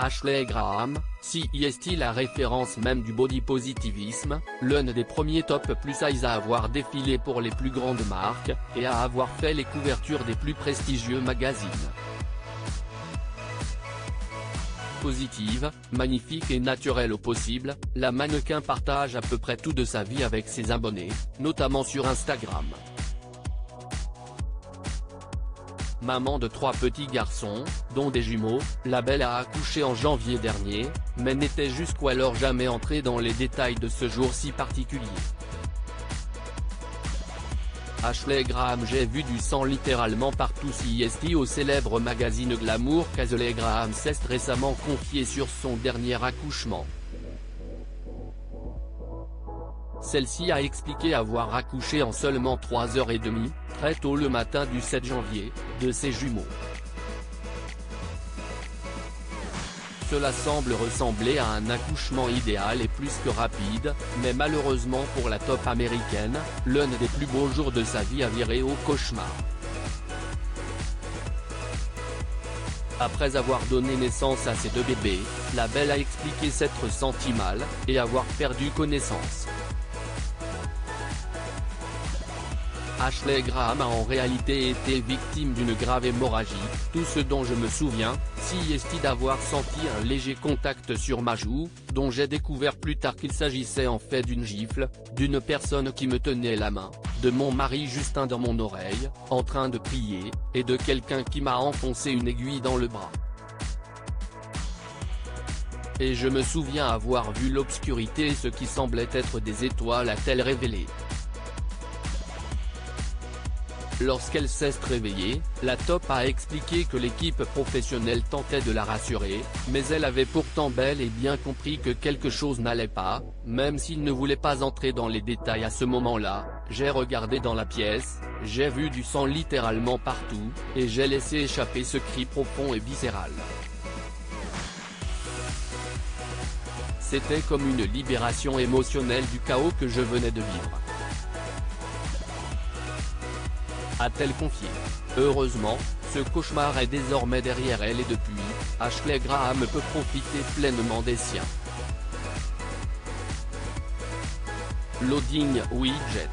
Ashley Graham, CIST la référence même du body positivisme, l'un des premiers top plus size à avoir défilé pour les plus grandes marques, et à avoir fait les couvertures des plus prestigieux magazines. Positive, magnifique et naturelle au possible, la mannequin partage à peu près tout de sa vie avec ses abonnés, notamment sur Instagram. Maman de 3 petits garçons, dont des jumeaux, la belle a accouché en janvier dernier, mais n'était jusqu'alors jamais entrée dans les détails de ce jour si particulier. Ashley Graham. J'ai vu du sang littéralement partout. CIST au célèbre magazine Glamour qu'Ashley Graham s'est récemment confiée sur son dernier accouchement. Celle-ci a expliqué avoir accouché en seulement 3h30, très tôt le matin du 7 janvier, de ses jumeaux. Cela semble ressembler à un accouchement idéal et plus que rapide, mais malheureusement pour la top américaine, l'un des plus beaux jours de sa vie a viré au cauchemar. Après avoir donné naissance à ses 2 bébés, la belle a expliqué s'être sentie mal, et avoir perdu connaissance. Ashley Graham a en réalité été victime d'une grave hémorragie, tout ce dont je me souviens, CIST d'avoir senti un léger contact sur ma joue, dont j'ai découvert plus tard qu'il s'agissait en fait d'une gifle, d'une personne qui me tenait la main, de mon mari Justin dans mon oreille, en train de prier, et de quelqu'un qui m'a enfoncé une aiguille dans le bras. Et je me souviens avoir vu l'obscurité et ce qui semblait être des étoiles, a-t-elle révélé. Lorsqu'elle s'est réveillée, la top a expliqué que l'équipe professionnelle tentait de la rassurer, mais elle avait pourtant bel et bien compris que quelque chose n'allait pas, même s'il ne voulait pas entrer dans les détails à ce moment-là. J'ai regardé dans la pièce, j'ai vu du sang littéralement partout, et j'ai laissé échapper ce cri profond et viscéral. C'était comme une libération émotionnelle du chaos que je venais de vivre, a-t-elle confié. Heureusement, ce cauchemar est désormais derrière elle et depuis, Ashley Graham peut profiter pleinement des siens. Loading Widget.